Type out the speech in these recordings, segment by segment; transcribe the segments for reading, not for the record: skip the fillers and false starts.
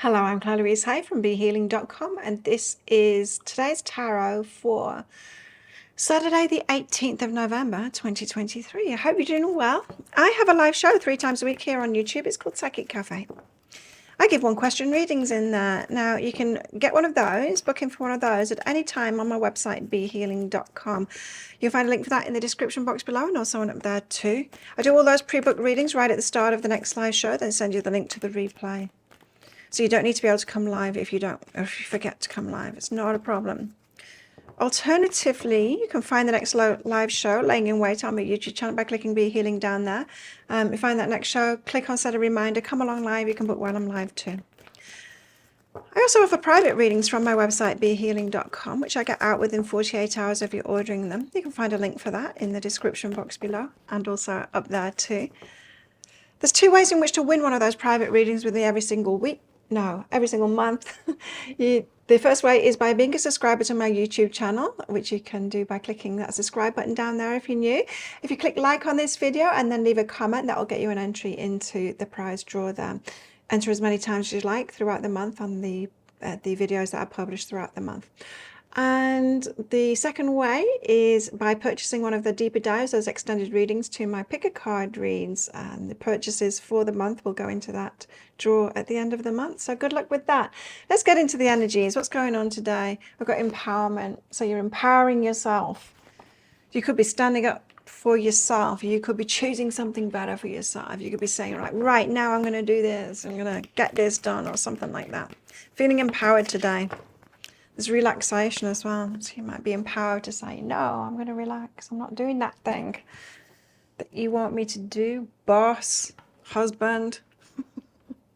Hello, I'm Claire Louise Hay from BeHealing.com, and this is today's tarot for Saturday the 18th of November 2023. I hope you're doing well. I have a live show 3 times a week here on YouTube. It's called Psychic Cafe. I give 1-question readings in there. Now, you can get one of those, book in for one of those at any time on my website, BeHealing.com. You'll find a link for that in the description box below and also one up there too. I do all those pre-booked readings right at the start of the next live show, then send you the link to the replay. So you don't need to be able to come live if you forget to come live. It's not a problem. Alternatively, you can find the next live show laying in wait on my YouTube channel by clicking Be Healing down there. You find that next show, click on set a reminder, come along live. You can book while I'm live too. I also offer private readings from my website, BeHealing.com, which I get out within 48 hours of you ordering them. You can find a link for that in the description box below and also up there too. There's 2 ways in which to win one of those private readings with me every single week. No, every single month. The first way is by being a subscriber to my YouTube channel, which you can do by clicking that subscribe button down there if you're new. If you click like on this video and then leave a comment, that will get you an entry into the prize draw there. Enter as many times as you like throughout the month on the videos that I publish throughout the month. And the second way is by purchasing one of the deeper dives, those extended readings to my pick a card reads, and the purchases for the month will go into that draw at the end of the month. So good luck with that. Let's get into the energies. What's going on today? We've got empowerment. So you're empowering yourself. You could be standing up for yourself. You could be choosing something better for yourself. You could be saying, right now I'm going to do this. I'm going to get this done or something like that. Feeling empowered today. There's relaxation as well, so you might be empowered to say, no, I'm going to relax. I'm not doing that thing that you want me to do. Boss, husband,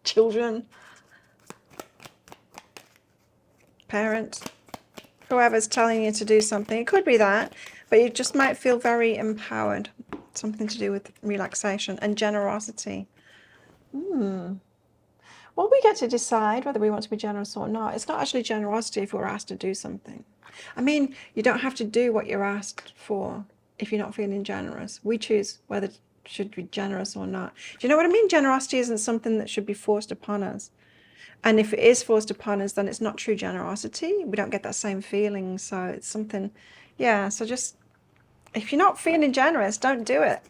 children, parents, whoever's telling you to do something. It could be that, but you just might feel very empowered. Something to do with relaxation and generosity. Well, we get to decide whether we want to be generous or not. It's not actually generosity if we're asked to do something. I mean, you don't have to do what you're asked for if you're not feeling generous. We choose whether it should be generous or not. Do you know what I mean? Generosity isn't something that should be forced upon us. And if it is forced upon us, then it's not true generosity. We don't get that same feeling. So it's something, yeah. So just, if you're not feeling generous, don't do it.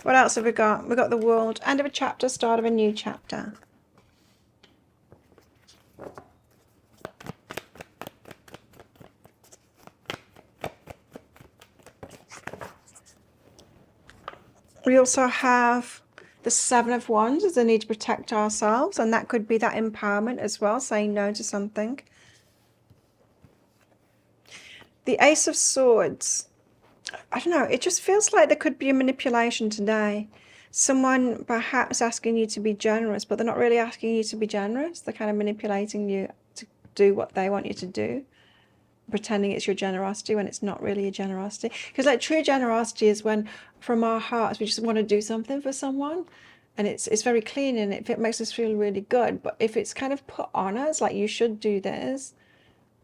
What else have we got? We've got the world, end of a chapter, start of a new chapter. We also have the 7 of Wands as the need to protect ourselves, and that could be that empowerment as well, saying no to something. The Ace of Swords. I don't know, it just feels like there could be a manipulation today. Someone perhaps asking you to be generous, but they're not really asking you to be generous. They're kind of manipulating you to do what they want you to do, pretending it's your generosity when it's not really a generosity. Because like true generosity is when from our hearts we just want to do something for someone, and it's very clean and it makes us feel really good. But if it's kind of put on us, like you should do this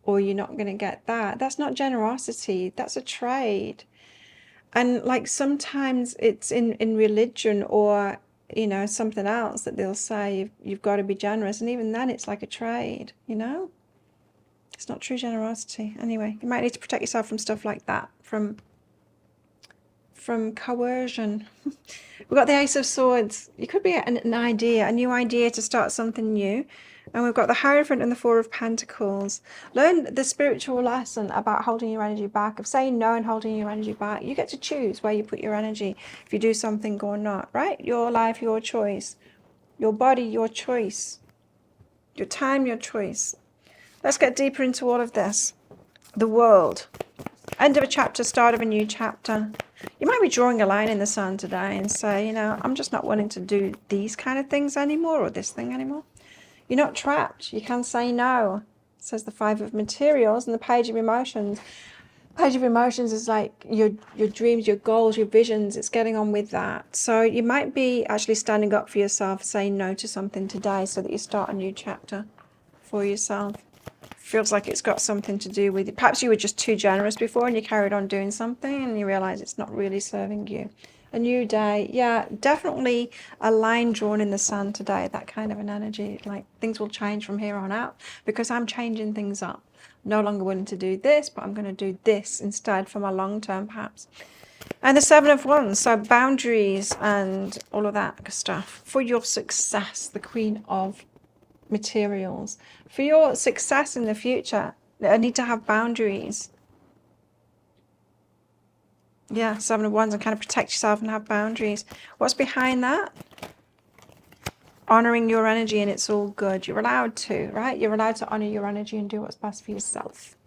or you're not going to get that, that's not generosity, that's a trade. And like sometimes it's in religion or, you know, something else that they'll say you've got to be generous. And even then it's like a trade, you know. It's not true generosity. Anyway, you might need to protect yourself from stuff like that, from coercion. We've got the Ace of Swords. You could be an idea, a new idea to start something new. And we've got the Hierophant and the 4 of Pentacles. Learn the spiritual lesson about holding your energy back, of saying no and holding your energy back. You get to choose where you put your energy, if you do something or not, right? Your life, your choice. Your body, your choice. Your time, your choice. Let's get deeper into all of this. The world. End of a chapter, start of a new chapter. You might be drawing a line in the sand today and say, you know, I'm just not willing to do these kind of things anymore or this thing anymore. You're not trapped. You can say no. It says the 5 of Materials and the Page of Emotions. Page of Emotions is like your dreams, your goals, your visions. It's getting on with that. So you might be actually standing up for yourself, saying no to something today so that you start a new chapter for yourself. feels like it's got something to do with it. Perhaps you were just too generous before and you carried on doing something and you realize it's not really serving you. A new day. Yeah, definitely a line drawn in the sand today. That kind of an energy. Like things will change from here on out because I'm changing things up. No longer willing to do this, but I'm going to do this instead for my long term perhaps. And the Seven of Wands, so boundaries and all of that stuff. For your success, the Queen of Materials. For your success in the future, I need to have boundaries. Yeah, Seven of Wands, and kind of protect yourself and have boundaries. What's behind that? Honoring your energy, and it's all good. You're allowed to, right? You're allowed to honor your energy and do what's best for yourself.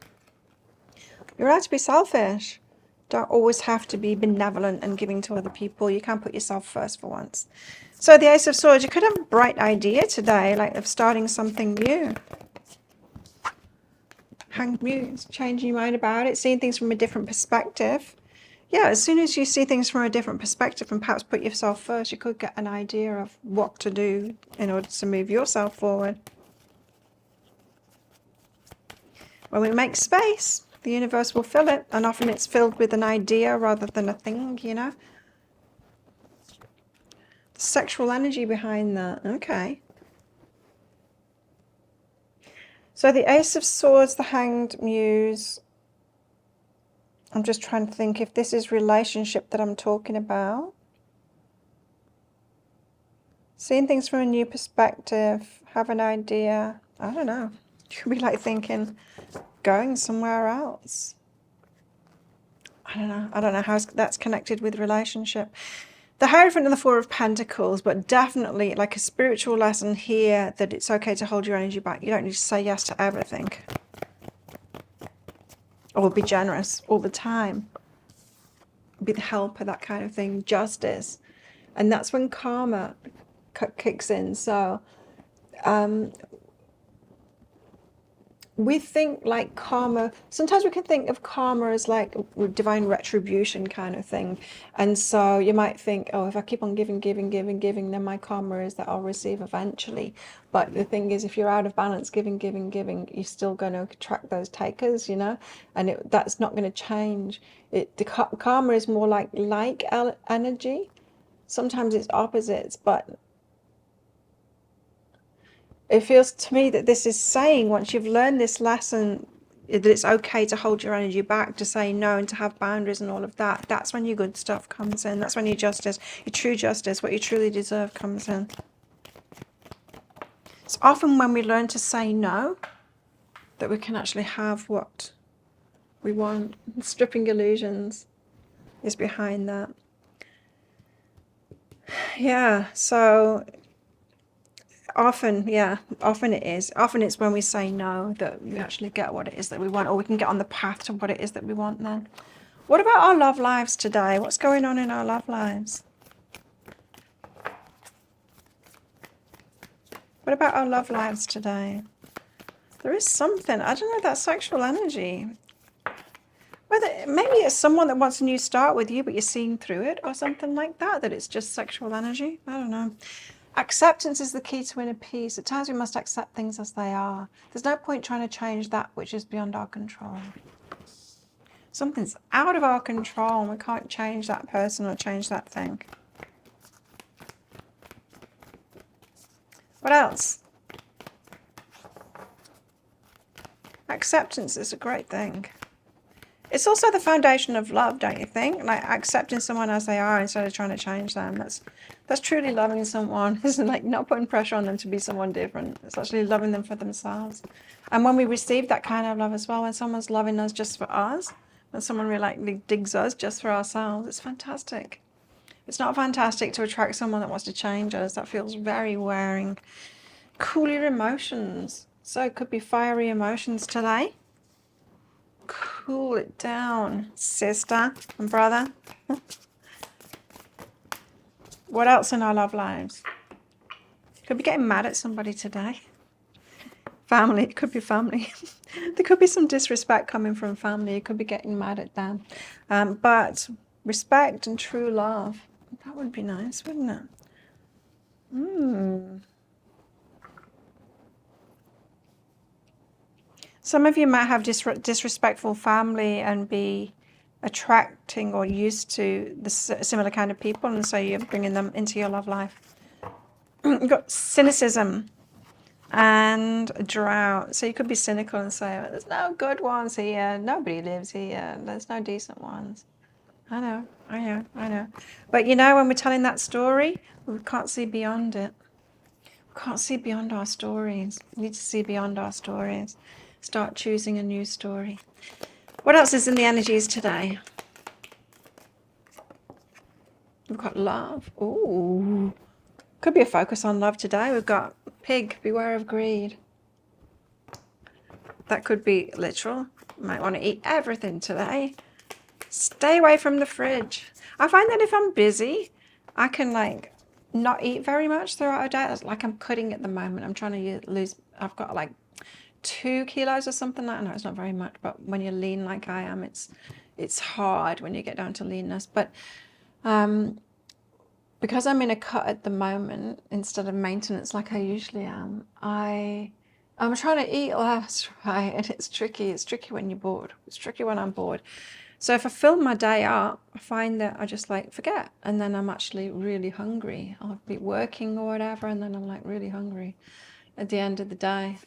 You're allowed to be selfish. Don't always have to be benevolent and giving to other people. You can put yourself first for once. So the Ace of Swords, you could have a bright idea today, like of starting something new. Hanged Muse, changing your mind about it, seeing things from a different perspective. Yeah, as soon as you see things from a different perspective and perhaps put yourself first, you could get an idea of what to do in order to move yourself forward. When we make space, the universe will fill it, and often it's filled with an idea rather than a thing, you know. The sexual energy behind that. Okay. So the Ace of Swords, the Hanged Muse. I'm just trying to think if this is relationship that I'm talking about. Seeing things from a new perspective, have an idea. I don't know. You could be like thinking, going somewhere else. I don't know. I don't know how that's connected with relationship. The Hierophant and the Four of Pentacles, but definitely like a spiritual lesson here that it's okay to hold your energy back. You don't need to say yes to everything. Or be generous all the time. Be the helper, that kind of thing. Justice. And that's when karma kicks in. So we think like karma, sometimes we can think of karma as like divine retribution kind of thing. And so you might think, oh, if I keep on giving, then my karma is that I'll receive eventually. But the thing is, if you're out of balance, giving, you're still going to attract those takers, you know, and that's not going to change. Karma is more like energy. Sometimes it's opposites, but it feels to me that this is saying once you've learned this lesson that it's okay to hold your energy back, to say no and to have boundaries and all of that. That's when your good stuff comes in. That's when your justice, your true justice, what you truly deserve comes in. It's often when we learn to say no that we can actually have what we want. Stripping illusions is behind that. Yeah, so often it is. Often it's when we say no that we actually get what it is that we want, or we can get on the path to what it is that we want then. What about our love lives today? What's going on in our love lives? What about our love lives today? There is something, I don't know, that sexual energy. Whether maybe it's someone that wants a new start with you, but you're seeing through it or something like that, that it's just sexual energy. I don't know. Acceptance is the key to inner peace. At times we must accept things as they are. There's no point trying to change that which is beyond our control. Something's out of our control and we can't change that person or change that thing. What else? Acceptance is a great thing. It's also the foundation of love, don't you think? Like accepting someone as they are instead of trying to change them. That's truly loving someone. It's like not putting pressure on them to be someone different. It's actually loving them for themselves. And when we receive that kind of love as well, when someone's loving us just for us, when someone really digs us just for ourselves, it's fantastic. It's not fantastic to attract someone that wants to change us. That feels very wearing. Cool your emotions. So it could be fiery emotions today. Cool it down, sister and brother. What else in our love lives? Could be getting mad at somebody today. Family, it could be family. There could be some disrespect coming from family. You could be getting mad at them. But respect and true love, that would be nice, wouldn't it? Some of you might have disrespectful family and be attracting or used to the similar kind of people, and so you're bringing them into your love life. You've got cynicism and drought. So you could be cynical and say, well, there's no good ones here. Nobody lives here. There's no decent ones. I know. But you know, when we're telling that story, we can't see beyond it. We can't see beyond our stories. We need to see beyond our stories. Start choosing a new story. What else is in the energies today? We've got love. Ooh. Could be a focus on love today. We've got pig, beware of greed. That could be literal. Might want to eat everything today. Stay away from the fridge. I find that if I'm busy, I can like not eat very much throughout a day. It's like I'm cutting at the moment. I'm trying to lose, I've got like 2 kilos or something like that. No, it's not very much, but when you're lean like I am, it's hard when you get down to leanness. But because I'm in a cut at the moment instead of maintenance like I usually am, I'm trying to eat less, right? And it's tricky. It's tricky when you're bored. It's tricky when I'm bored. So if I fill my day up, I find that I just like forget, and then I'm actually really hungry. I'll be working or whatever, and then I'm like really hungry at the end of the day.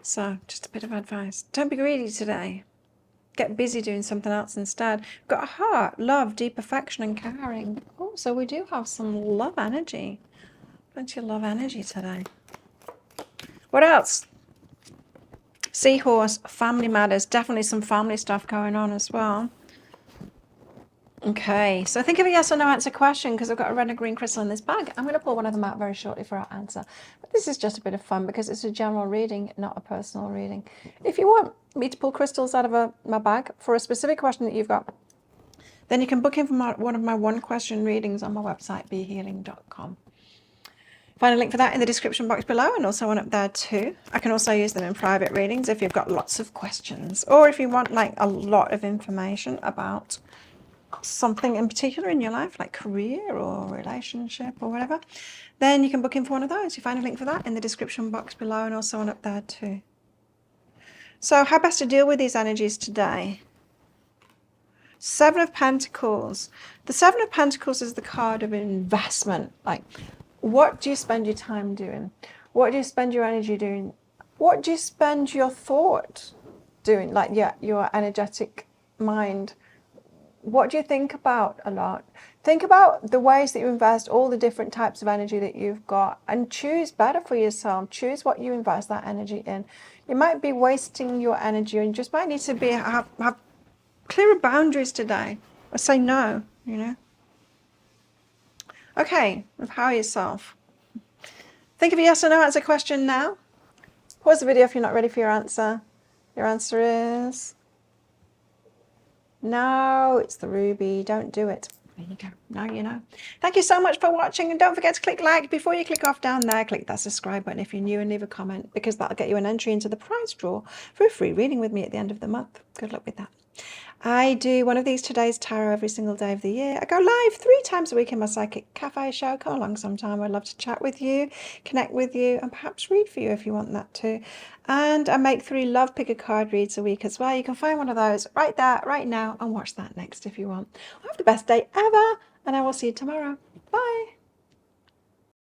So just a bit of advice. Don't be greedy today. Get busy doing something else instead. We've got a heart, love, deep affection and caring. Oh, so we do have some love energy. Plenty of love energy today. What else? Seahorse, family matters. Definitely some family stuff going on as well. Okay, so think of a yes or no answer question, because I've got a red and green crystal in this bag. I'm going to pull one of them out very shortly for our answer. But this is just a bit of fun because it's a general reading, not a personal reading. If you want me to pull crystals out of my bag for a specific question that you've got, then you can book in for one of my one-question readings on my website, behealing.com. Find a link for that in the description box below, and also one up there too. I can also use them in private readings if you've got lots of questions, or if you want like a lot of information about something in particular in your life, like career or relationship or whatever, then you can book in for one of those. You find a link for that in the description box below, and also one up there too. So how best to deal with these energies today? 7 of Pentacles. The 7 of Pentacles is the card of investment. Like, what do you spend your time doing? What do you spend your energy doing? What do you spend your thought doing? Like, yeah, your energetic mind. What do you think about a lot? Think about the ways that you invest all the different types of energy that you've got, and choose better for yourself. Choose what you invest that energy in. You might be wasting your energy, and you just might need to have clearer boundaries today, or say no, you know. Okay, empower yourself. Think of a yes or no answer question now. Pause the video if you're not ready for your answer. Your answer is no, it's the ruby. Don't do it. There you go. Now you know. Thank you so much for watching, and don't forget to click like. Before you click off down there, click that subscribe button if you're new, and leave a comment, because that'll get you an entry into the prize draw for a free reading with me at the end of the month. Good luck with that. I do one of these Today's Tarot every single day of the year. I go live 3 times a week in my Psychic Cafe show. Come along sometime. I'd love to chat with you, connect with you, and perhaps read for you if you want that too. And I make 3 love picker card reads a week as well. You can find one of those right there, right now, and watch that next if you want. Have the best day ever, and I will see you tomorrow. Bye.